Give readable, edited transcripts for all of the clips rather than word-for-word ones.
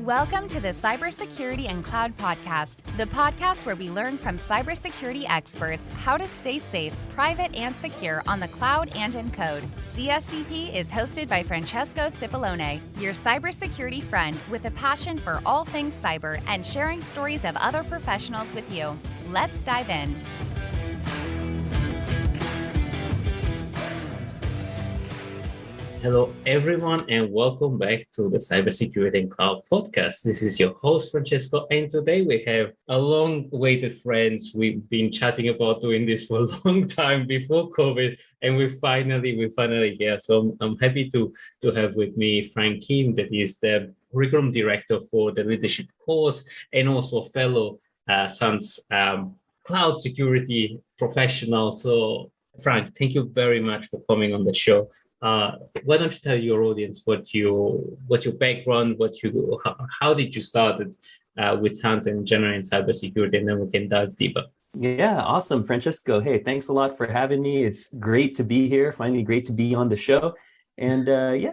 Welcome to the Cybersecurity and Cloud Podcast, the podcast where we learn from cybersecurity experts how to stay safe, private, and secure on the cloud and in code. CSCP is hosted by Francesco Cipollone, your cybersecurity friend with a passion for all things cyber and sharing stories of other professionals with you. Let's dive in. Hello, everyone, and welcome back to the Cybersecurity and Cloud Podcast. This is your host, Francesco, and today we have a long-awaited friends. We've been chatting about doing this for a long time before COVID, and we finally here. So I'm happy to have with me Frank Kim, that is the curriculum director for the leadership course, and also a fellow SANS cloud security professional. So Frank, thank you very much for coming on the show. Why don't you tell your audience what's your background, how did you start with SANS and general in cybersecurity, and then we can dive deeper. Yeah, awesome, Francesco. Hey, thanks a lot for having me. It's great to be here. Finally, great to be on the show. And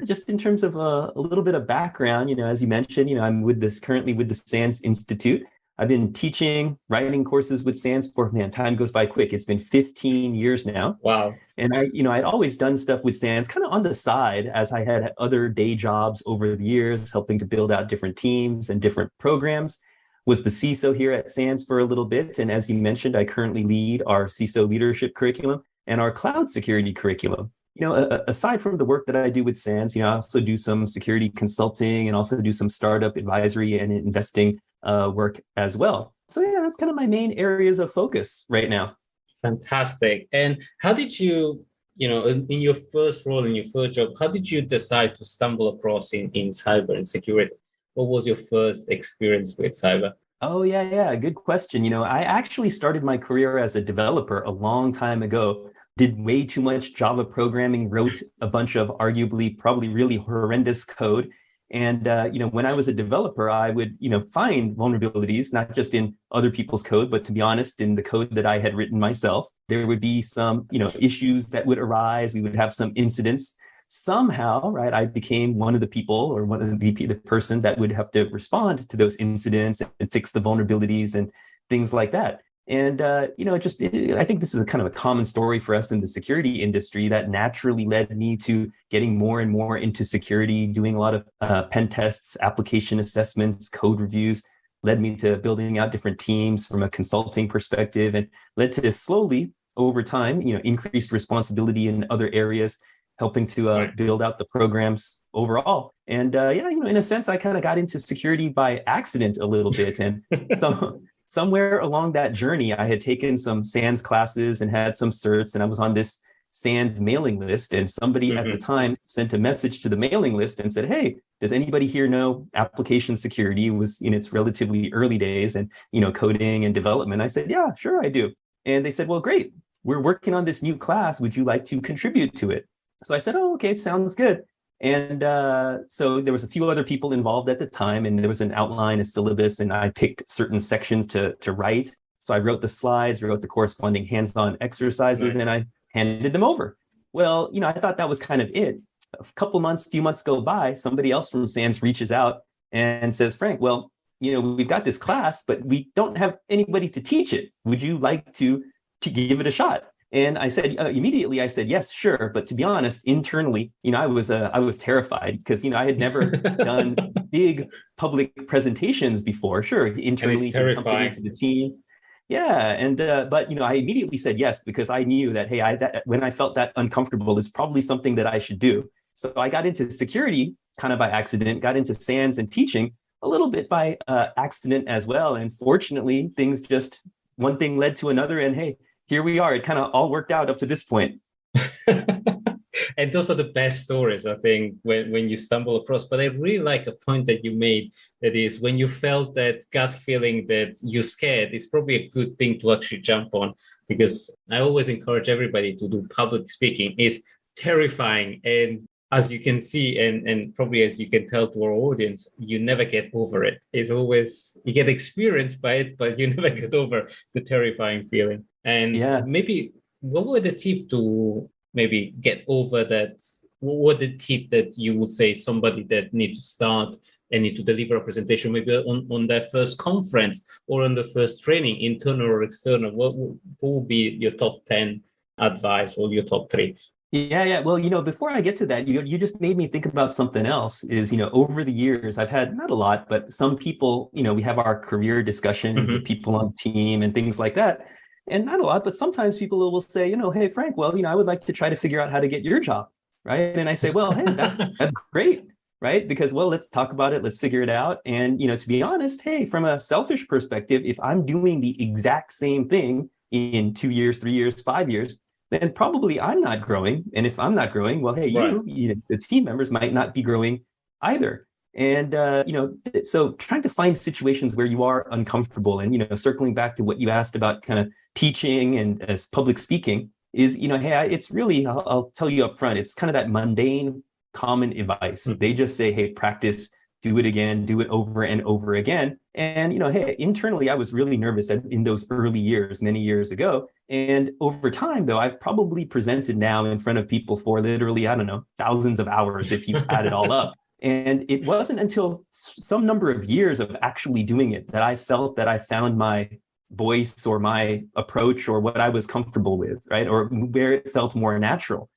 just in terms of a little bit of background, as you mentioned, I'm currently with the SANS Institute. I've been teaching, writing courses with SANS for, time goes by quick. It's been 15 years now. Wow. And I'd always done stuff with SANS kind of on the side as I had other day jobs over the years, helping to build out different teams and different programs. Was the CISO here at SANS for a little bit. And as you mentioned, I currently lead our CISO leadership curriculum and our cloud security curriculum. Aside from the work that I do with SANS, I also do some security consulting and also do some startup advisory and investing work as well. So that's kind of my main areas of focus right now. Fantastic. And how did you, in your first role, in your first job, how did you decide to stumble across in cyber and security? What was your first experience with cyber? Oh, yeah. Good question. I actually started my career as a developer a long time ago. Did way too much Java programming, wrote a bunch of arguably probably really horrendous code. And, when I was a developer, I would, find vulnerabilities, not just in other people's code, but to be honest, in the code that I had written myself. There would be some, issues that would arise. We would have some incidents. Somehow, right, I became one of the people or one of the person that would have to respond to those incidents and fix the vulnerabilities and things like that. And, I think this is a kind of a common story for us in the security industry that naturally led me to getting more and more into security, doing a lot of pen tests, application assessments, code reviews, led me to building out different teams from a consulting perspective, and led to slowly over time, increased responsibility in other areas, helping to build out the programs overall. And, in a sense, I kind of got into security by accident a little bit. And somewhere along that journey, I had taken some SANS classes and had some certs, and I was on this SANS mailing list. And somebody at the time sent a message to the mailing list and said, "Hey, does anybody here know application security?" It was in its relatively early days and, coding and development. I said, "Yeah, sure, I do." And they said, "Well, great. We're working on this new class. Would you like to contribute to it?" So I said, "Oh, okay, sounds good." And so there was a few other people involved at the time, and there was an outline, a syllabus, and I picked certain sections to write. So I wrote the slides, wrote the corresponding hands-on exercises, and I handed them over. Well, I thought that was kind of it. Few months go by, somebody else from SANS reaches out and says, "Frank, well, we've got this class, but we don't have anybody to teach it. Would you like to give it a shot?" And I said, immediately, I said, "Yes, sure." But to be honest, internally, I was terrified because, I had never done big public presentations before. Sure, internally to the company, to the team. Yeah. And, but, I immediately said yes, because I knew that, hey, when I felt that uncomfortable, it's probably something that I should do. So I got into security kind of by accident, got into SANS and teaching a little bit by accident as well. And fortunately, one thing led to another, and hey, here we are. It kind of all worked out up to this point. And those are the best stories, I think, when you stumble across. But I really like a point that you made, that is, when you felt that gut feeling that you're scared, it's probably a good thing to actually jump on, because I always encourage everybody to do public speaking. It's terrifying. And as you can see, and probably as you can tell to our audience, you never get over it. It's always, you get experienced by it, but you never get over the terrifying feeling. And maybe what were the tips to maybe get over that what the tip that you would say somebody that needs to start and need to deliver a presentation maybe on their first conference or on the first training, internal or external? What would be your top 10 advice or your top 3? Yeah. Well, before I get to that, you just made me think about something else is, over the years, I've had not a lot, but some people, we have our career discussions with people on the team and things like that. And not a lot, but sometimes people will say, hey, Frank, well, I would like to try to figure out how to get your job. Right. And I say, well, hey, that's great. Right. Because, well, let's talk about it. Let's figure it out. And, to be honest, hey, from a selfish perspective, if I'm doing the exact same thing in 2 years, 3 years, 5 years, then probably I'm not growing. And if I'm not growing, well, hey, right. The team members might not be growing either. And, so trying to find situations where you are uncomfortable and, circling back to what you asked about kind of teaching and as public speaking is, hey, it's really, I'll tell you up front, it's kind of that mundane, common advice. They just say, hey, practice, do it again, do it over and over again. And, hey, internally, I was really nervous in those early years, many years ago. And over time, though, I've probably presented now in front of people for literally, I don't know, thousands of hours if you add it all up. And it wasn't until some number of years of actually doing it that I felt that I found my voice or my approach or what I was comfortable with, right? Or where it felt more natural.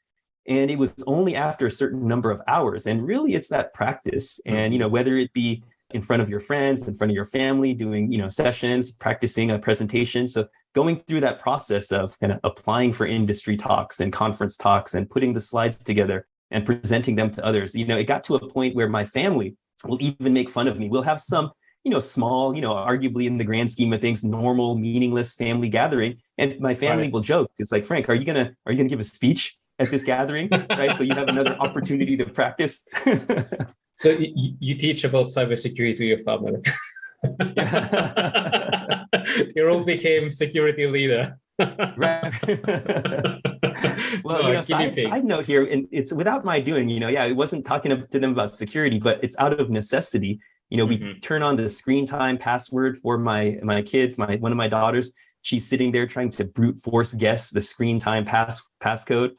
And it was only after a certain number of hours. And really, it's that practice. And, whether it be in front of your friends, in front of your family, doing, sessions, practicing a presentation. So going through that process of kind of applying for industry talks and conference talks and putting the slides together and presenting them to others. It got to a point where my family will even make fun of me. We'll have some, small, arguably in the grand scheme of things, normal, meaningless family gathering. And my family will joke. It's like, Frank, are you gonna give a speech at this gathering? Right. So you have another opportunity to practice. So you teach about cybersecurity to your family. You all became security leader. Right. Well, side note here, and it's without my doing, it wasn't talking to them about security, but it's out of necessity. We turn on the screen time password for my kids, one of my daughters. She's sitting there trying to brute force guess the screen time passcode.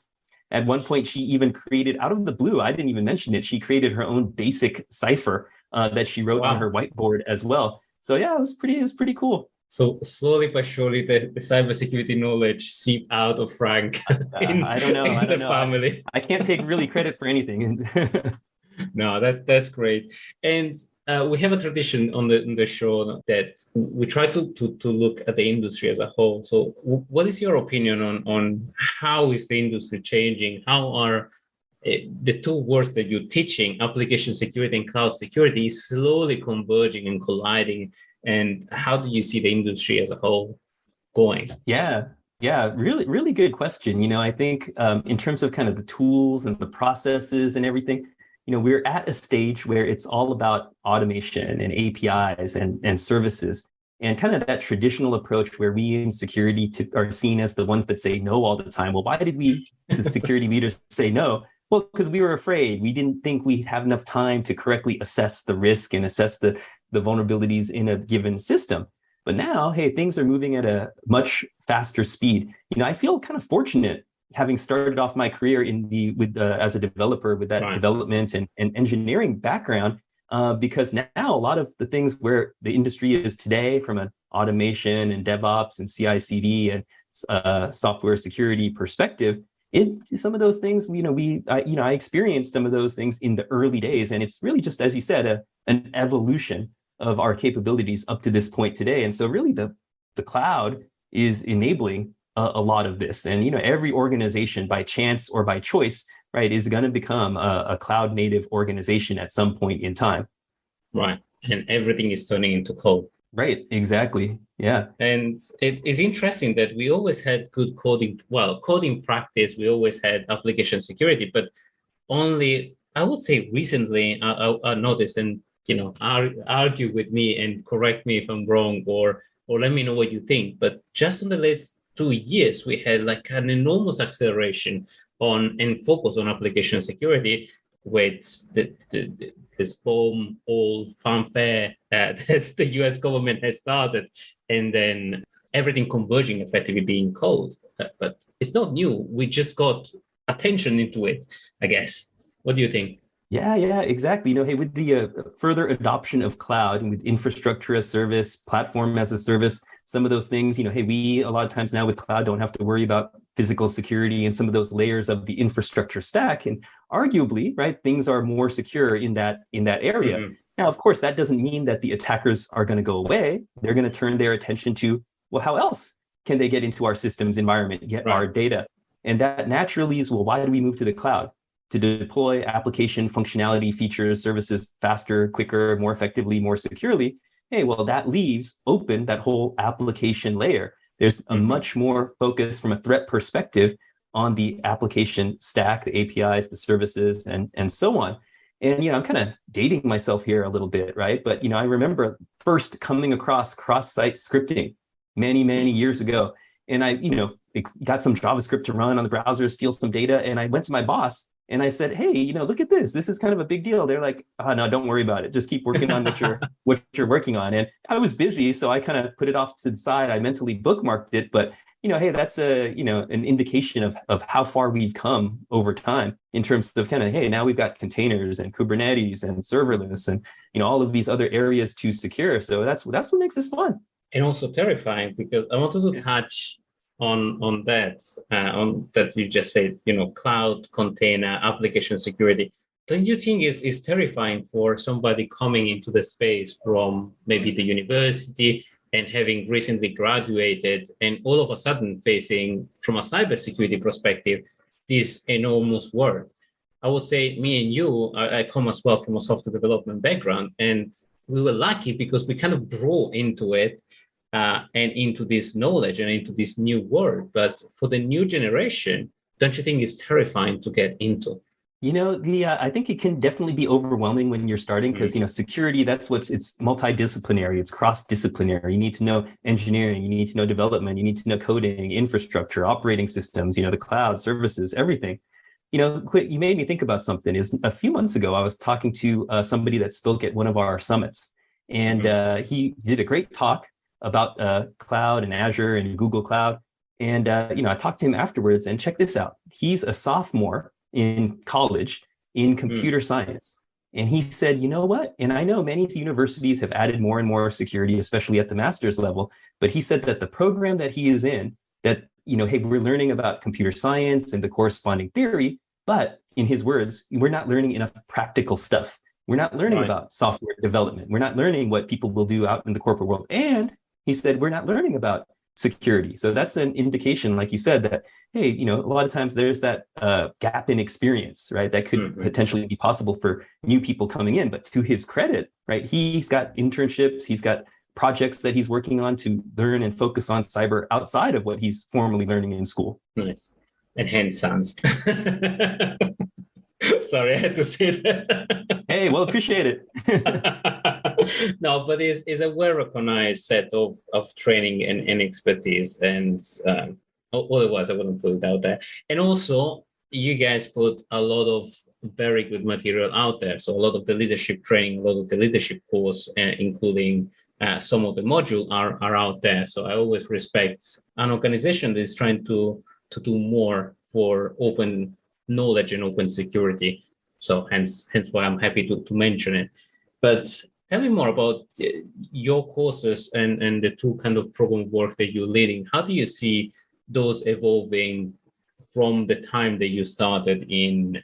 At one point, she even created, out of the blue, I didn't even mention it, she created her own basic cipher that she wrote on her whiteboard as well. So yeah, it was pretty cool. So slowly but surely, the cybersecurity knowledge seeped out of Frank. I don't know. Family. I can't take really credit for anything. No, that's great. And we have a tradition on the show that we try to look at the industry as a whole. So what is your opinion on how is the industry changing? How are the two words that you're teaching, application security and cloud security, slowly converging and colliding? And how do you see the industry as a whole going? Yeah, really, really good question. I think in terms of kind of the tools and the processes and everything, we're at a stage where it's all about automation and APIs and services, and kind of that traditional approach where we in security are seen as the ones that say no all the time. Well, why did we, the security leaders, say no? Well, because we were afraid. We didn't think we'd have enough time to correctly assess the risk and assess the vulnerabilities in a given system. But now, hey, things are moving at a much faster speed. I feel kind of fortunate having started off my career as a developer with that development and engineering background, because now a lot of the things where the industry is today, from an automation and DevOps and CI/CD and software security perspective, some of those things, I experienced some of those things in the early days, and it's really just, as you said, an evolution of our capabilities up to this point today. And so really the cloud is enabling a lot of this. And, every organization by chance or by choice, right, is going to become a cloud native organization at some point in time. Right. And everything is turning into code. Right. Exactly. Yeah. And it is interesting that we always had good coding practice. We always had application security, but only, I would say recently, I noticed, and argue with me and correct me if I'm wrong, or let me know what you think. But just in the last 2 years, we had like an enormous acceleration and focus on application security, with this bomb old fanfare that the US government has started, and then everything converging effectively being code. But it's not new. We just got attention into it, I guess. What do you think? Yeah, exactly. Hey, with the further adoption of cloud and with infrastructure as service, platform as a service, some of those things, hey, we a lot of times now with cloud don't have to worry about physical security and some of those layers of the infrastructure stack. And arguably, right, things are more secure in that area. Mm-hmm. Now, of course, that doesn't mean that the attackers are going to go away. They're going to turn their attention to, well, how else can they get into our systems environment, get our data? And that naturally is, well, why do we move to the cloud? To deploy application functionality, features, services faster, quicker, more effectively, more securely. Hey, well, that leaves open that whole application layer. There's a much more focus from a threat perspective on the application stack, the APIs, the services, and so on. And, I'm kind of dating myself here a little bit, right? But, I remember first coming across cross-site scripting many, many years ago. And I, got some JavaScript to run on the browser, steal some data. And I went to my boss and I said, hey, look at this. This is kind of a big deal. They're like, oh, no, don't worry about it. Just keep working on what you're working on. And I was busy, so I kind of put it off to the side. I mentally bookmarked it. But, hey, that's an indication of how far we've come over time in terms of kind of, hey, now we've got containers and Kubernetes and serverless and, all of these other areas to secure. So that's what makes this fun. And also terrifying, because I wanted to touch on that you just said, cloud, container, application security. Don't you think is terrifying for somebody coming into the space from maybe the university and having recently graduated and all of a sudden facing, from a cybersecurity perspective, this enormous world? I would say me and you, I come as well from a software development background, and we were lucky because we kind of grew into it. And into this knowledge and into this new world. But for the new generation, don't you think it's terrifying to get into? I think it can definitely be overwhelming when you're starting because, security, it's multidisciplinary, it's cross-disciplinary. You need to know engineering, you need to know development, you need to know coding, infrastructure, operating systems, the cloud, services, everything. You made me think about something. Is a few months ago, I was talking to somebody that spoke at one of our summits, and he did a great talk about cloud and Azure and Google Cloud. And, I talked to him afterwards, and check this out. He's a sophomore in college in computer science. And he said, you know what? And I know many universities have added more and more security, especially at the master's level. But he said that the program that he is in, that, hey, we're learning about computer science and the corresponding theory. But in his words, we're not learning enough practical stuff. We're not learning about software development. We're not learning what people will do out in the corporate world. And he said, we're not learning about security. So that's an indication, like you said, that, hey, a lot of times there's that gap in experience, right? That could potentially be possible for new people coming in. But to his credit, right, he's got internships, he's got projects that he's working on to learn and focus on cyber outside of what he's formally learning in school. Nice. And hence sounds. Sorry, I had to say that. Hey, well, appreciate it. No, but it's a well-recognized set of training and expertise, and otherwise I wouldn't put it out there. And also, you guys put a lot of very good material out there. So a lot of the leadership training, a lot of the leadership course, including some of the module are out there. So I always respect an organization that is trying to do more for open knowledge and open security. So hence why I'm happy to mention it. But tell me more about your courses and the two kind of program work that you're leading. How do you see those evolving from the time that you started in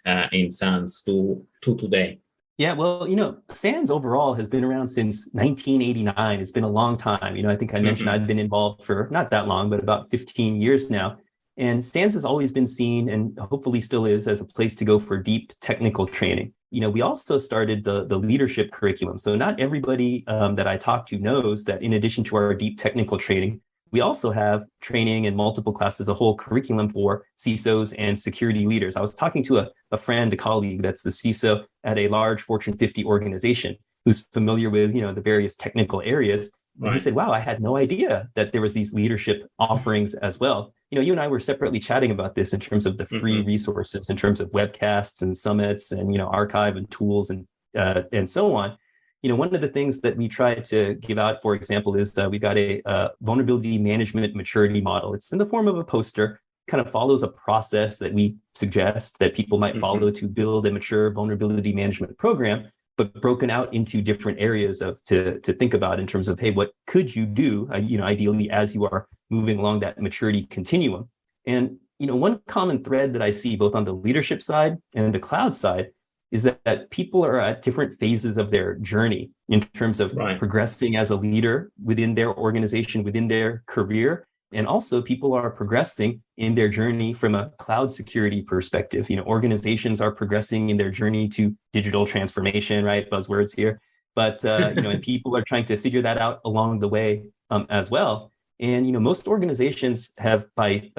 SANS to today? Yeah, well, SANS overall has been around since 1989. It's been a long time. I think I mentioned I've been involved for not that long, but about 15 years now. And SANS has always been seen, and hopefully still is, as a place to go for deep technical training. We also started the leadership curriculum. So not everybody that I talk to knows that in addition to our deep technical training, we also have training in multiple classes, a whole curriculum for CISOs and security leaders. I was talking to a friend, a colleague that's the CISO at a large Fortune 50 organization who's familiar with, the various technical areas. And he said, wow, I had no idea that there was these leadership offerings as well. You and I were separately chatting about this in terms of the free resources, in terms of webcasts and summits and, archive and tools and so on. One of the things that we try to give out, for example, is we've got a vulnerability management maturity model. It's in the form of a poster, kind of follows a process that we suggest that people might follow to build a mature vulnerability management program, but broken out into different areas to think about in terms of, hey, what could you do, ideally as you are moving along that maturity continuum. And, one common thread that I see both on the leadership side and the cloud side is that people are at different phases of their journey in terms of progressing as a leader within their organization, within their career. And also people are progressing in their journey from a cloud security perspective. Organizations are progressing in their journey to digital transformation, right? Buzzwords here. But, and people are trying to figure that out along the way as well. And, most organizations have by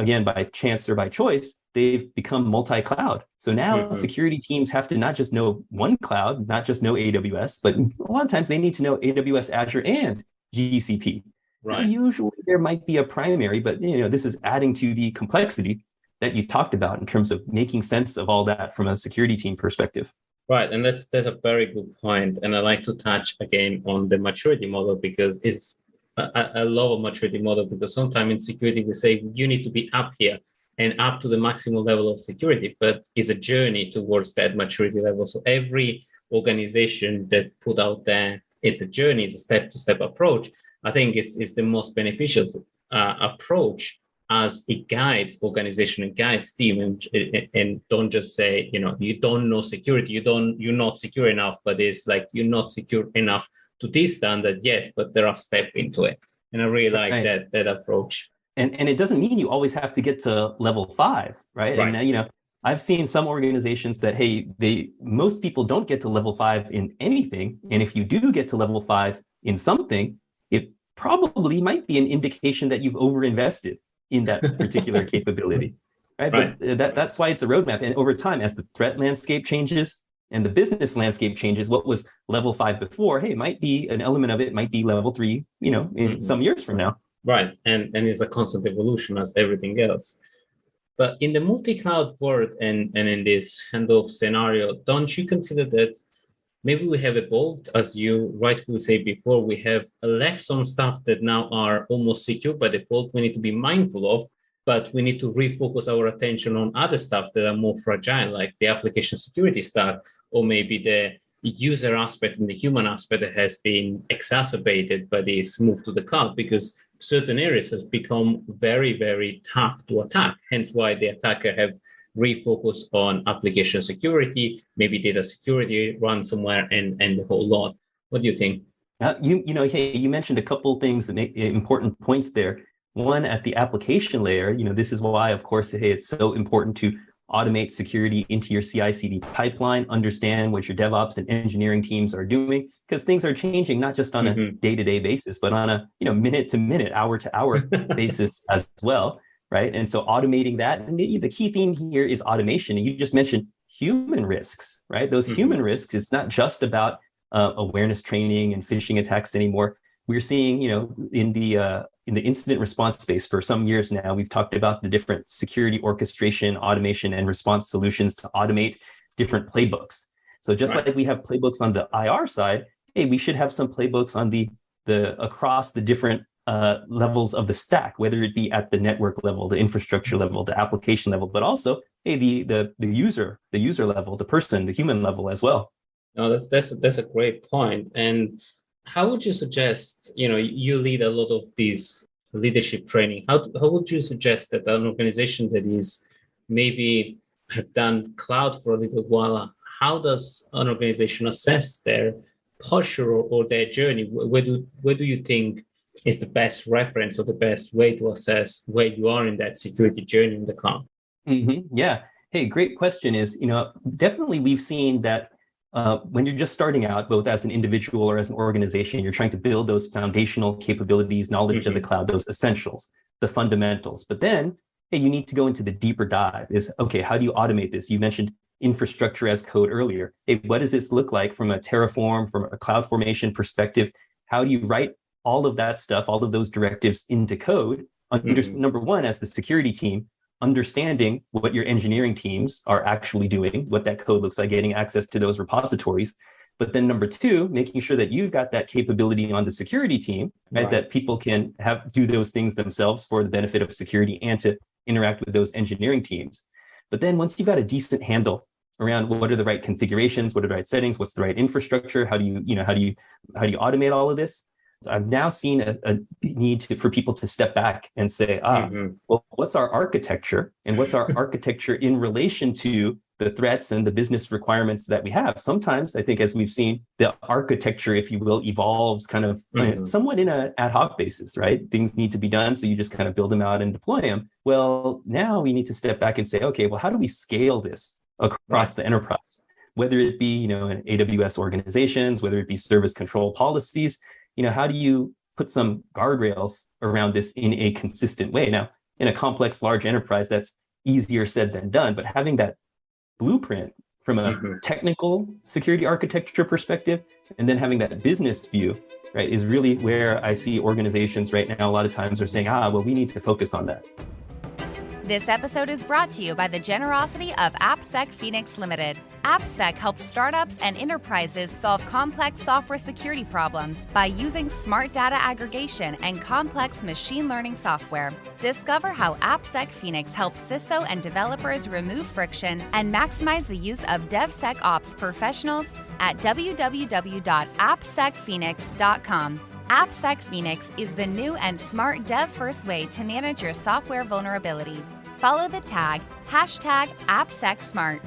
chance or by choice, they've become multi-cloud. So now security teams have to not just know one cloud, not just know AWS, but a lot of times they need to know AWS, Azure, and GCP. Right. Now, usually there might be a primary, but this is adding to the complexity that you talked about in terms of making sense of all that from a security team perspective. Right, and that's a very good point. And I like to touch again on the maturity model because I love a maturity model because sometimes in security we say you need to be up here and up to the maximum level of security, but it's a journey towards that maturity level. So every organization that put out there, it's a journey, it's a step-to-step approach. I think it's the most beneficial approach as it guides organization and guides team and don't just say, you don't know security, you're not secure enough, but it's like you're not secure enough to this standard yet, but there are steps into it. And I really like that approach. And it doesn't mean you always have to get to level 5, right? And I've seen some organizations that, hey, most people don't get to level 5 in anything. And if you do get to level 5 in something, it probably might be an indication that you've overinvested in that particular capability, right? But that's why it's a roadmap. And over time, as the threat landscape changes and the business landscape changes, what was level 5 before, hey, might be an element of it, might be level 3, in some years from now. Right, and it's a constant evolution as everything else. But in the multi-cloud world and in this handoff scenario, don't you consider that maybe we have evolved, as you rightfully say before, we have left some stuff that now are almost secure by default we need to be mindful of, but we need to refocus our attention on other stuff that are more fragile, like the application security stack, or maybe the user aspect and the human aspect that has been exacerbated by this move to the cloud, because certain areas has become very, very tough to attack. Hence why the attacker have refocused on application security, maybe data security, ransomware, and the whole lot. What do you think? You mentioned a couple things that make important points there. One, at the application layer, this is why, of course, hey, it's so important to automate security into your CI/CD pipeline, understand what your DevOps and engineering teams are doing, because things are changing not just on a day-to-day basis, but on a minute-to-minute, hour-to-hour basis as well, right? And so automating that, and the key theme here is automation. And you just mentioned human risks, right? Those human risks, it's not just about awareness training and phishing attacks anymore. We're seeing, in the incident response space for some years now, we've talked about the different security orchestration, automation, and response solutions to automate different playbooks. So just like we have playbooks on the IR side, hey, we should have some playbooks on the across the different levels of the stack, whether it be at the network level, the infrastructure level, the application level, but also, hey, the user level, the person, the human level as well. No, that's a great point. And how would you suggest, you lead a lot of these leadership training. How would you suggest that an organization that is maybe have done cloud for a little while, how does an organization assess their posture or their journey? Where do you think is the best reference or the best way to assess where you are in that security journey in the cloud? Yeah. Hey, great question. Is, definitely we've seen that when you're just starting out, both as an individual or as an organization, you're trying to build those foundational capabilities, knowledge of the cloud, those essentials, the fundamentals. But then, hey, you need to go into the deeper dive. Is, okay, how do you automate this? You mentioned infrastructure as code earlier. Hey, what does this look like from a Terraform, from a CloudFormation perspective? How do you write all of that stuff, all of those directives into code? Number one, as the security team, understanding what your engineering teams are actually doing, what that code looks like, getting access to those repositories. But then number two, making sure that you've got that capability on the security team, right? That people can do those things themselves for the benefit of security and to interact with those engineering teams. But then once you've got a decent handle around what are the right configurations, what are the right settings, what's the right infrastructure, how do you automate all of this? I've now seen a need for people to step back and say, well, what's our architecture, and what's our architecture in relation to the threats and the business requirements that we have? Sometimes I think, as we've seen, the architecture, if you will, evolves kind of somewhat in an ad hoc basis, right? Things need to be done, so you just kind of build them out and deploy them. Well, now we need to step back and say, okay, well, how do we scale this across the enterprise? Whether it be, in AWS organizations, whether it be service control policies, how do you put some guardrails around this in a consistent way? Now, in a complex, large enterprise, that's easier said than done, but having that blueprint from a technical security architecture perspective, and then having that business view, right, is really where I see organizations right now a lot of times are saying, well, we need to focus on that. This episode is brought to you by the generosity of AppSec Phoenix Ltd. AppSec helps startups and enterprises solve complex software security problems by using smart data aggregation and complex machine learning software. Discover how AppSec Phoenix helps CISO and developers remove friction and maximize the use of DevSecOps professionals at www.appsecphoenix.com. AppSec Phoenix is the new and smart dev-first way to manage your software vulnerability. Follow the tag #AppSecSmart.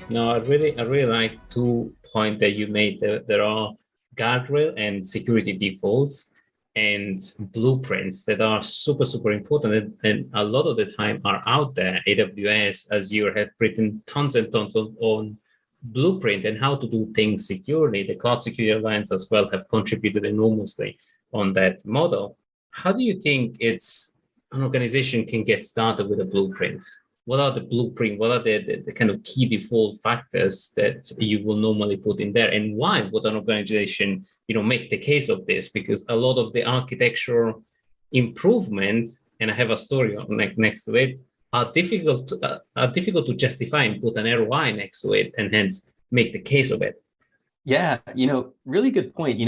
No, I really like 2 points that you made. There are guardrail and security defaults and blueprints that are super, super important, and a lot of the time are out there. AWS, Azure have written tons and tons on blueprint and how to do things securely. The Cloud Security Alliance as well have contributed enormously on that model. How do you think an organization can get started with a blueprint? What are the blueprint? What are the kind of key default factors that you will normally put in there? And why would an organization, make the case of this? Because a lot of the architectural improvement, and I have a story next to it, are difficult to justify and put an ROI next to it, and hence make the case of it. Yeah, really good point.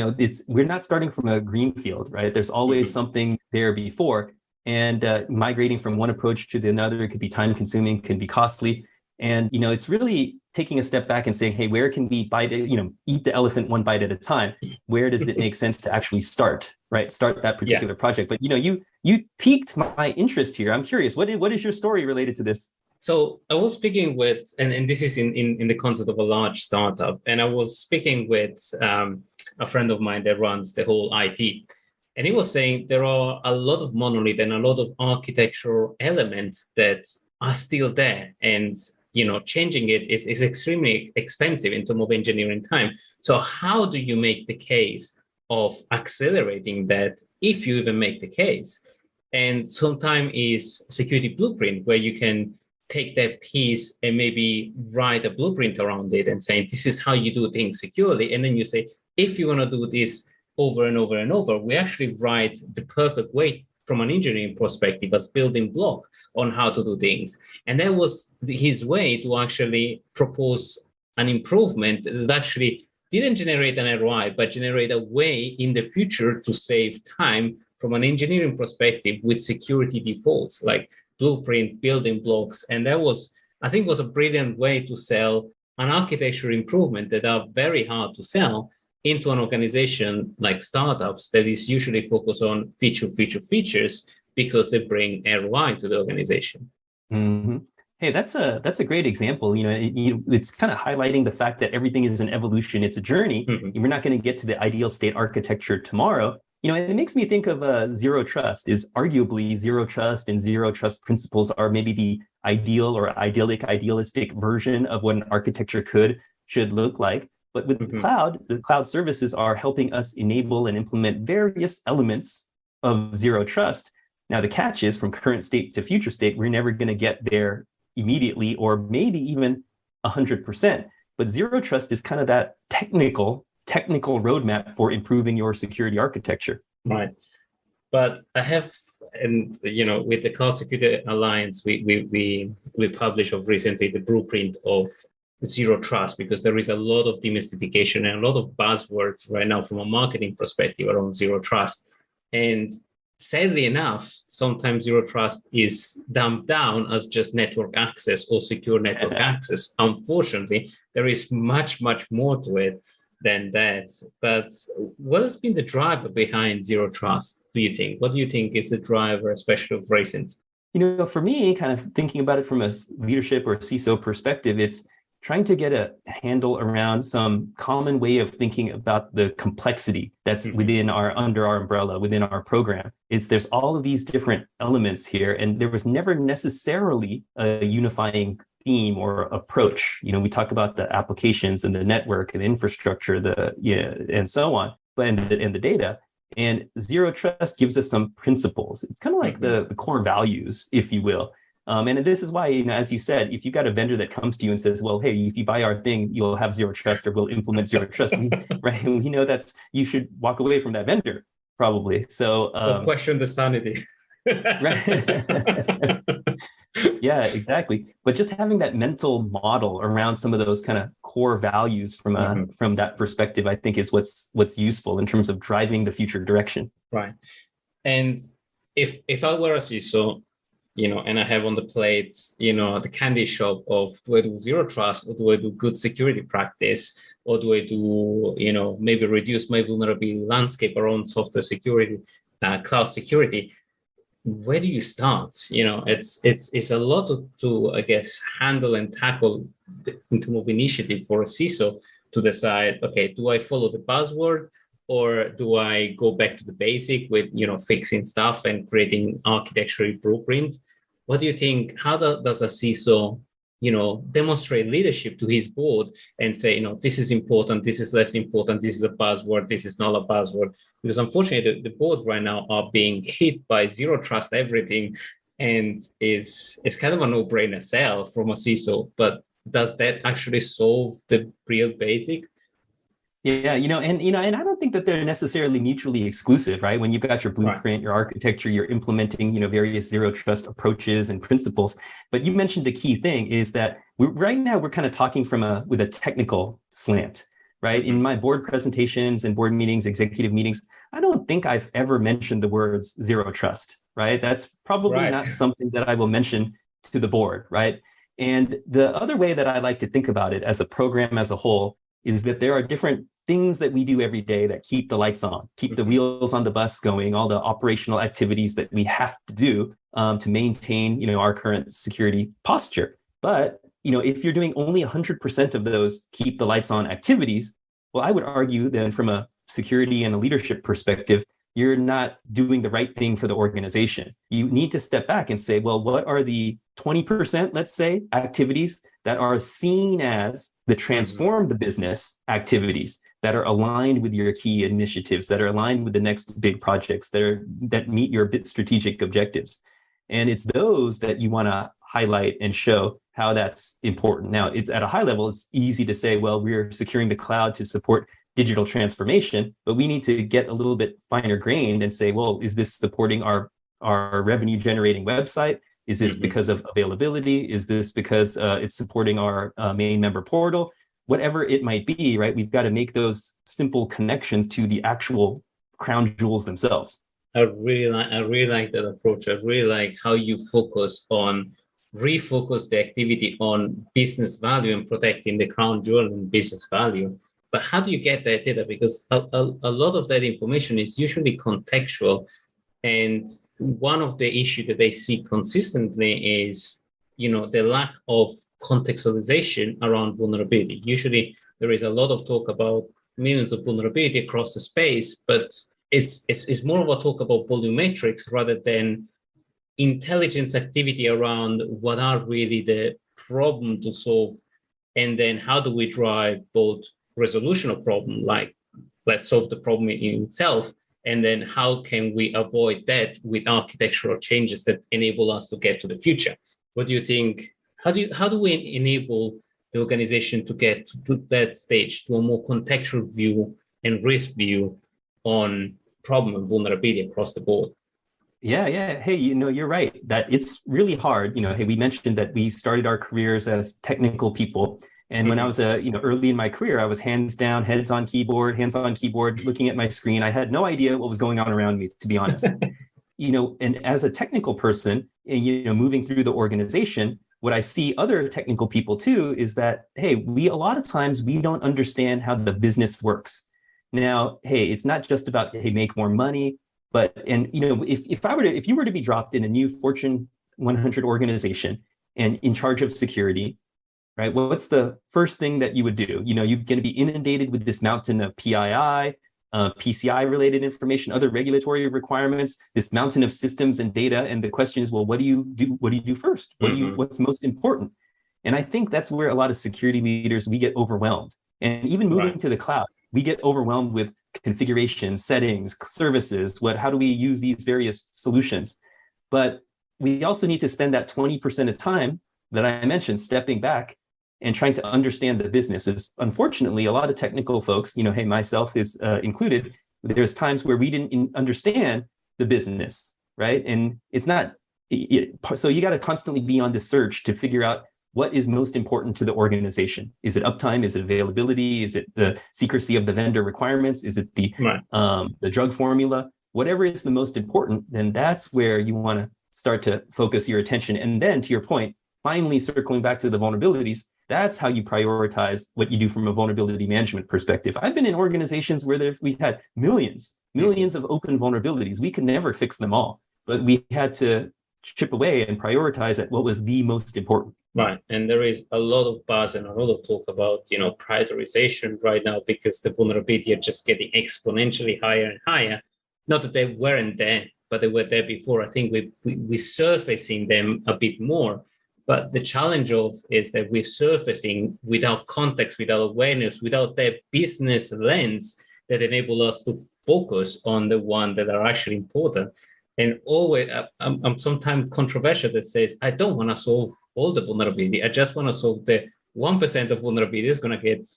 We're not starting from a green field, right? There's always something there before, and migrating from one approach to the another, it could be time consuming, can be costly. And, it's really taking a step back and saying, hey, where can we eat the elephant one bite at a time? Where does it make sense to actually start that particular project? But, you piqued my interest here. I'm curious, what is your story related to this? So I was speaking with, and this is in the concept of a large startup, and I was speaking with a friend of mine that runs the whole IT. And he was saying there are a lot of monolith and a lot of architectural elements that are still there. And changing it is extremely expensive in terms of engineering time. So how do you make the case of accelerating that, if you even make the case? And sometimes is security blueprint, where you can take that piece and maybe write a blueprint around it and saying, this is how you do things securely. And then you say, if you want to do this over and over and over, we actually write the perfect way from an engineering perspective as building block on how to do things. And that was his way to actually propose an improvement that actually didn't generate an ROI, but generate a way in the future to save time from an engineering perspective with security defaults like blueprint, building blocks. And that was, I think, was a brilliant way to sell an architecture improvement that are very hard to sell into an organization like startups that is usually focused on features because they bring ROI to the organization. Mm-hmm. Hey, that's a great example. It's kind of highlighting the fact that everything is an evolution. It's a journey. We're not going to get to the ideal state architecture tomorrow. And it makes me think of zero trust. Is arguably zero trust and zero trust principles are maybe the ideal or idealistic version of what an architecture should look like. But with the cloud services are helping us enable and implement various elements of zero trust. Now, the catch is, from current state to future state, we're never going to get there immediately, or maybe even 100%. But zero trust is kind of that technical roadmap for improving your security architecture. Right. But I have, and with the Cloud Security Alliance, we published recently the blueprint of zero trust, because there is a lot of demystification and a lot of buzzwords right now from a marketing perspective around zero trust. And sadly enough, sometimes zero trust is dumbed down as just network access or secure network access. Unfortunately, there is much, much more to it than that. But what has been the driver behind zero trust, do you think? What do you think is the driver, especially of recent? For me, kind of thinking about it from a leadership or CISO perspective, it's trying to get a handle around some common way of thinking about the complexity that's under our umbrella, within our program. There's all of these different elements here, and there was never necessarily a unifying theme or approach. We talk about the applications and the network and the infrastructure, and so on, and the data. And zero trust gives us some principles. It's kind of like the core values, if you will. And this is why, as you said, if you've got a vendor that comes to you and says, well, hey, if you buy our thing, you'll have zero trust, or we'll implement zero trust. Right? We know you should walk away from that vendor, probably. So or question the sanity. Right. Yeah, exactly. But just having that mental model around some of those kind of core values from that perspective, I think is what's useful in terms of driving the future direction. Right. And if I were a CISO, and I have on the plates, the candy shop of, do I do zero trust, or do I do good security practice, or do I do, maybe reduce my vulnerability landscape around software security, cloud security? Where do you start? It's a lot to, I guess, handle and tackle in terms of initiative for a CISO to decide, okay, do I follow the buzzword, or do I go back to the basic with, fixing stuff and creating architectural blueprint? What do you think? How does a CISO, demonstrate leadership to his board and say, this is important, this is less important, this is a buzzword, this is not a buzzword? Because unfortunately, the boards right now are being hit by zero trust everything, and it's kind of a no-brainer sell from a CISO. But does that actually solve the real basic? Yeah, and I don't think that they're necessarily mutually exclusive, right? When you've got your blueprint, your architecture, you're implementing, various zero trust approaches and principles. But you mentioned the key thing is that right now we're kind of talking with a technical slant, right? In my board presentations and board meetings, executive meetings, I don't think I've ever mentioned the words zero trust, right? That's probably not something that I will mention to the board, right? And the other way that I like to think about it as a program as a whole is that there are different things that we do every day that keep the lights on, keep the wheels on the bus going, all the operational activities that we have to do to maintain, our current security posture. But, if you're doing only 100% of those keep the lights on activities, well, I would argue then from a security and a leadership perspective, you're not doing the right thing for the organization. You need to step back and say, well, what are the 20%, let's say, activities that are seen as the transform the business activities that are aligned with your key initiatives, that are aligned with the next big projects, that meet your strategic objectives. And it's those that you want to highlight and show how that's important. Now, it's at a high level, it's easy to say, well, we're securing the cloud to support digital transformation, but we need to get a little bit finer grained and say, well, is this supporting our revenue generating website? Is this because of availability? Is this because it's supporting our main member portal? Whatever it might be, right? We've got to make those simple connections to the actual crown jewels themselves. I really like that approach. I really like how you refocus the activity on business value and protecting the crown jewel and business value. But how do you get that data? Because a lot of that information is usually contextual. And one of the issues that they see consistently is, the lack of contextualization around vulnerability. Usually there is a lot of talk about millions of vulnerability across the space, but it's more of a talk about volumetrics rather than intelligence activity around what are really the problem to solve, and then how do we drive both resolution of problem, like let's solve the problem in itself, and then how can we avoid that with architectural changes that enable us to get to the future? What do you think? How do we enable the organization to get to that stage, to a more contextual view and risk view on problem and vulnerability across the board? Yeah. Hey, you're right that it's really hard. Hey, we mentioned that we started our careers as technical people, And when I was early in my career, I was hands down, hands on keyboard, looking at my screen. I had no idea what was going on around me, to be honest. And as a technical person, moving through the organization, what I see other technical people too is that, hey, a lot of times we don't understand how the business works. Now, hey, it's not just about, hey, make more money, but, if you were to be dropped in a new Fortune 100 organization and in charge of security, right? Well, what's the first thing that you would do? You're going to be inundated with this mountain of PII, PCI related information, other regulatory requirements, this mountain of systems and data. And the question is, well, what do you do? What do you do first? What's most important? And I think that's where a lot of security leaders, we get overwhelmed. And even moving to the cloud, we get overwhelmed with configuration, settings, services, how do we use these various solutions? But we also need to spend that 20% of time that I mentioned, stepping back and trying to understand the business. Is unfortunately, a lot of technical folks, hey, myself is included, there's times where we didn't understand the business, right? And it's not, so you got to constantly be on the search to figure out what is most important to the organization. Is it uptime? Is it availability? Is it the secrecy of the vendor requirements? Is it the drug formula? Whatever is the most important, then that's where you want to start to focus your attention. And then to your point, finally circling back to the vulnerabilities, that's how you prioritize what you do from a vulnerability management perspective. I've been in organizations where we had millions of open vulnerabilities. We could never fix them all, but we had to chip away and prioritize at what was the most important. Right. And there is a lot of buzz and a lot of talk about, prioritization right now, because the vulnerability are just getting exponentially higher and higher. Not that they weren't there, but they were there before. I think we're surfacing them a bit more. But the challenge is that we're surfacing without context, without awareness, without that business lens that enable us to focus on the one that are actually important. And always, I'm sometimes controversial that says, I don't want to solve all the vulnerability. I just want to solve the 1% of vulnerability is going to get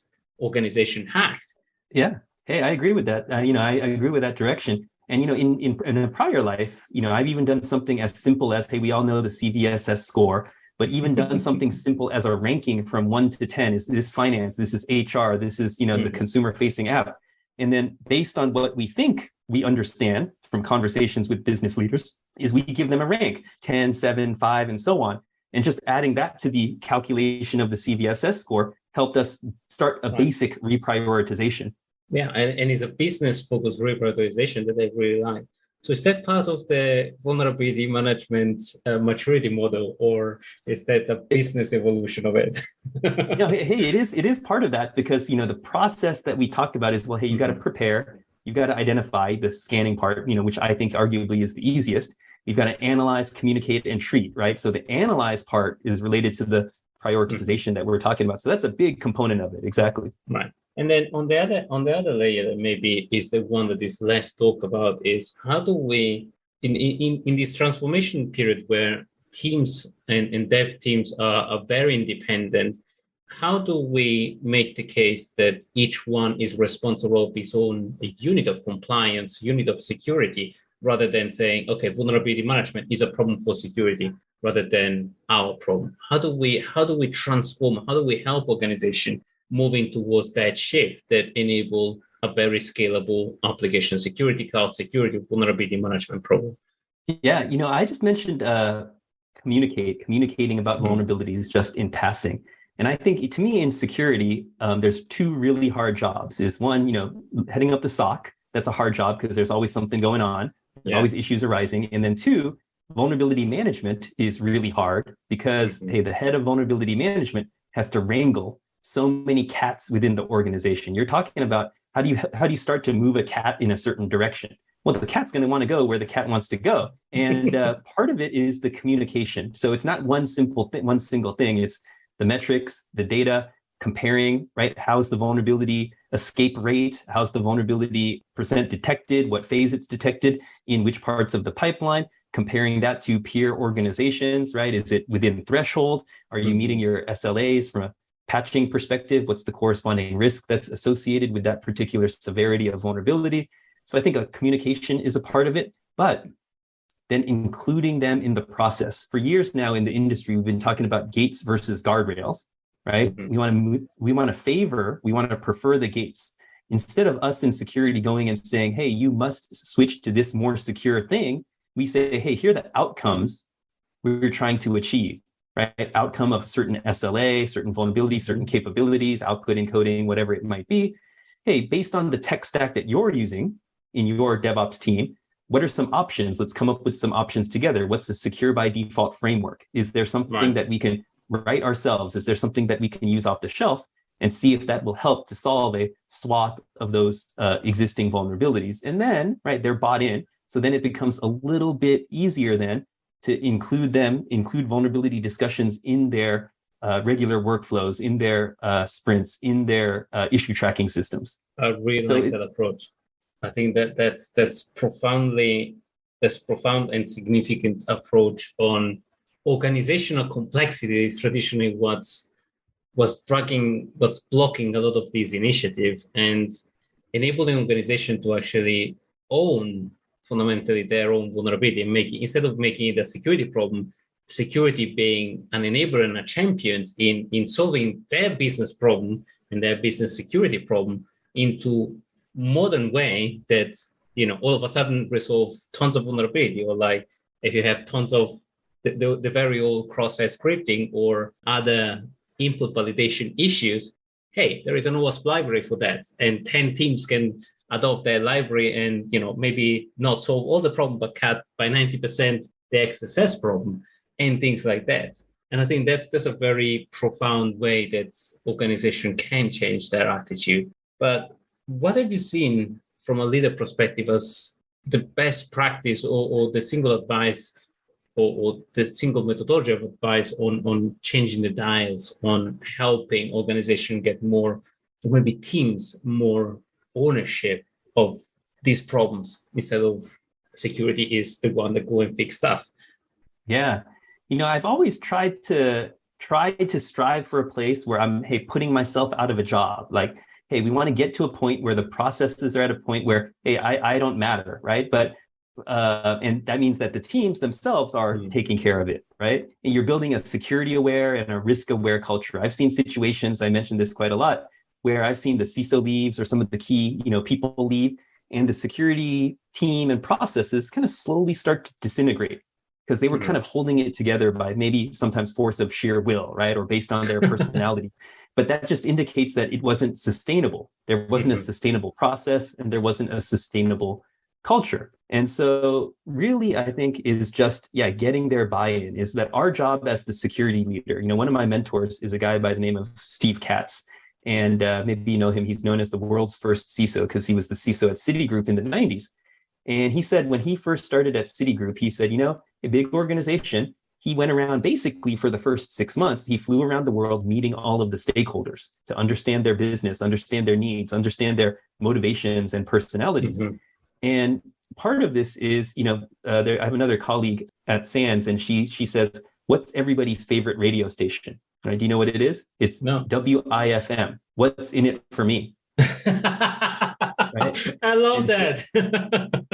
organization hacked. Yeah. Hey, I agree with that. I agree with that direction. And, in a prior life, I've even done something as simple as, hey, we all know the CVSS score, but even done something simple as a ranking from 1 to 10. Is this finance? This is HR. This is, the consumer facing app. And then based on what we think we understand from conversations with business leaders is we give them a rank, 10, 7, 5, and so on. And just adding that to the calculation of the CVSS score helped us start a basic reprioritization. Yeah, and it's a business-focused reprioritization that I really like. So is that part of the vulnerability management maturity model, or is that a business evolution of it? Hey, it is part of that, because, the process that we talked about is, well, hey, you got to prepare, you got to identify the scanning part, which I think arguably is the easiest. You've got to analyze, communicate, and treat, right? So the analyze part is related to the prioritization that we're talking about. So that's a big component of it. Exactly. Right. And then on the other layer that maybe is the one that is less talked about is, how do we, in this transformation period where teams and dev teams are very independent, how do we make the case that each one is responsible of its own unit of compliance, unit of security, rather than saying, okay, vulnerability management is a problem for security rather than our problem? How do we transform? How do we help organizations moving towards that shift that enable a very scalable application security, cloud security, vulnerability management problem? Yeah, I just mentioned communicating about vulnerabilities just in passing. And I think, to me, in security, there's two really hard jobs. Is one, heading up the SOC. That's a hard job because there's always something going on. There's always issues arising. And then two, vulnerability management is really hard because, hey, the head of vulnerability management has to wrangle so many cats within the organization. You're talking about how do you start to move a cat in a certain direction? Well, the cat's going to want to go where the cat wants to go. And part of it is the communication. So it's not one single thing. It's the metrics, the data, comparing, right? How's the vulnerability escape rate? How's the vulnerability percent detected? What phase it's detected in which parts of the pipeline? Comparing that to peer organizations, right? Is it within threshold? Are you meeting your SLAs from a patching perspective? What's the corresponding risk that's associated with that particular severity of vulnerability? So I think a communication is a part of it, but then including them in the process. For years now in the industry, we've been talking about gates versus guardrails. right? We want to prefer the gates. Instead of us in security going and saying, hey, you must switch to this more secure thing, we say, hey, here are the outcomes we're trying to achieve, right? Outcome of certain SLA, certain vulnerabilities, certain capabilities, output encoding, whatever it might be. Hey, based on the tech stack that you're using in your DevOps team, what are some options? Let's come up with some options together. What's the secure by default framework? Is there something that we can write ourselves? Is there something that we can use off the shelf and see if that will help to solve a swath of those existing vulnerabilities? And then, right, they're bought in. So then it becomes a little bit easier then to include vulnerability discussions in their regular workflows, in their sprints, in their issue tracking systems. I really like that approach. I think that's profound and significant approach on organizational complexity is traditionally what's blocking a lot of these initiatives, and enabling organization to actually own fundamentally their own vulnerability, and instead of making it a security problem, security being an enabler and a champion in solving their business problem and their business security problem into modern way that, all of a sudden resolve tons of vulnerability, or like if you have tons of the very old cross-site scripting or other input validation issues, hey, there is an OWASP library for that, and 10 teams can adopt their library and maybe not solve all the problem, but cut by 90% the XSS problem and things like that. And I think that's a very profound way that organization can change their attitude. But what have you seen from a leader perspective as the best practice or the single advice or the single methodology of advice on changing the dials, on helping organization get more, maybe teams, more ownership of these problems instead of security is the one that go and fix stuff? Yeah. I've always tried to strive for a place where I'm, hey, putting myself out of a job. Like, hey, we want to get to a point where the processes are at a point where, hey, I don't matter, right? But and that means that the teams themselves are taking care of it, right? And you're building a security aware and a risk aware culture. I've seen situations, I mentioned this quite a lot, where I've seen the CISO leaves or some of the key, people leave, and the security team and processes kind of slowly start to disintegrate because they were kind of holding it together by maybe sometimes force of sheer will, right? Or based on their personality. But that just indicates that it wasn't sustainable. There wasn't a sustainable process, and there wasn't a sustainable culture. And so really, I think is just, getting their buy-in is that our job as the security leader, one of my mentors is a guy by the name of Steve Katz. And maybe you know him. He's known as the world's first CISO because he was the CISO at Citigroup in the 90s. And he said when he first started at Citigroup, he said, a big organization, he went around basically for the first 6 months, he flew around the world meeting all of the stakeholders to understand their business, understand their needs, understand their motivations and personalities. And part of this is, I have another colleague at SANS, and she says, what's everybody's favorite radio station? Right? Do you know what it is? It's WIFM. What's in it for me? Right? I love that.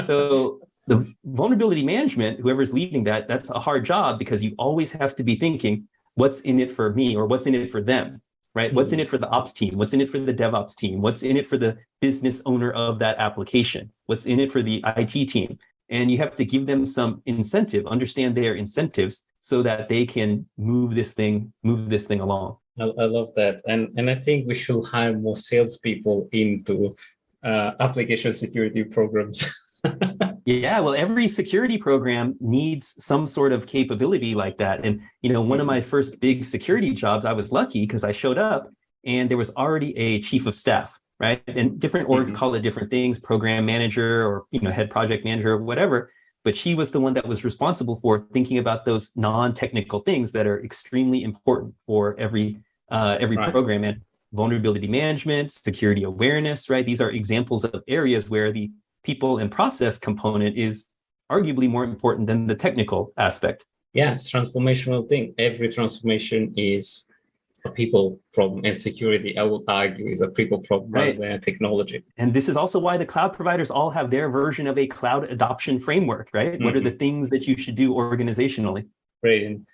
So the vulnerability management, whoever's leading that's a hard job because you always have to be thinking, what's in it for me or what's in it for them, right? What's in it for the ops team? What's in it for the DevOps team? What's in it for the business owner of that application? What's in it for the IT team? And you have to give them some incentive, understand their incentives so that they can move this thing along. I love that. And I think we should hire more salespeople into application security programs. Yeah, well, every security program needs some sort of capability like that. And, one of my first big security jobs, I was lucky because I showed up and there was already a chief of staff, right? And different orgs call it different things, program manager or, head project manager or whatever. But she was the one that was responsible for thinking about those non-technical things that are extremely important for every program. And vulnerability management, security awareness, right? These are examples of areas where the people and process component is arguably more important than the technical aspect. Yeah, it's a transformational thing. Every transformation is a people problem, and security, I would argue, is a people problem rather than a technology. And this is also why the cloud providers all have their version of a cloud adoption framework, right? What are the things that you should do organizationally? Great. And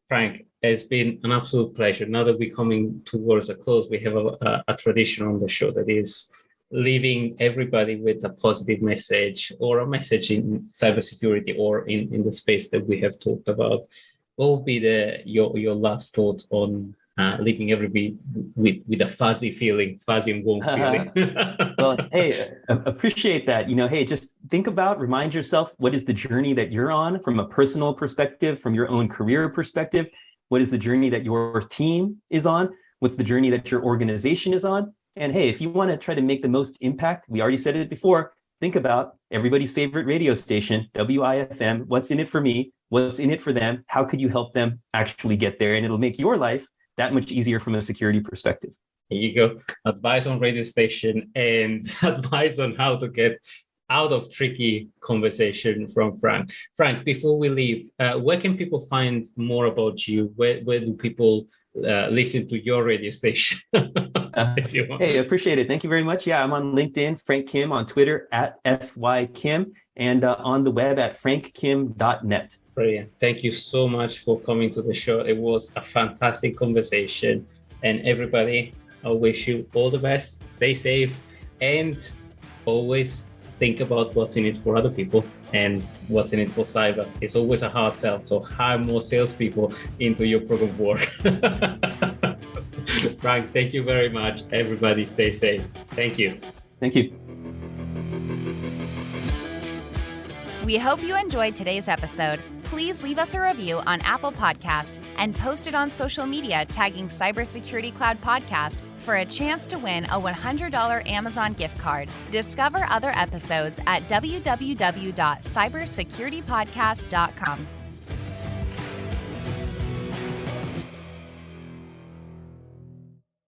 Frank, it's been an absolute pleasure. Now that we're coming towards a close, we have a tradition on the show that is leaving everybody with a positive message or a message in cybersecurity or in the space that we have talked about. What will be your last thought on leaving everybody with a fuzzy and warm feeling? Well, hey, appreciate that. Hey, just remind yourself, what is the journey that you're on from a personal perspective, from your own career perspective? What is the journey that your team is on? What's the journey that your organization is on? And hey, if you want to try to make the most impact, we already said it before, think about everybody's favorite radio station, WIFM. What's in it for me? What's in it for them? How could you help them actually get there? And it'll make your life that much easier from a security perspective. Here you go. Advice on radio station and advice on how to get out of tricky conversation from Frank. Frank, before we leave, where can people find more about you? Where do people listen to your radio station? If you want. Hey, appreciate it. Thank you very much. Yeah, I'm on LinkedIn, Frank Kim, on Twitter at FYKim, and on the web at frankkim.net. Brilliant. Thank you so much for coming to the show. It was a fantastic conversation. And everybody, I wish you all the best. Stay safe and always think about what's in it for other people and what's in it for cyber. It's always a hard sell. So hire more salespeople into your program work. Frank, thank you very much. Everybody stay safe. Thank you. Thank you. We hope you enjoyed today's episode. Please leave us a review on Apple Podcast and post it on social media tagging Cybersecurity Cloud Podcast for a chance to win a $100 Amazon gift card. Discover other episodes at www.cybersecuritypodcast.com.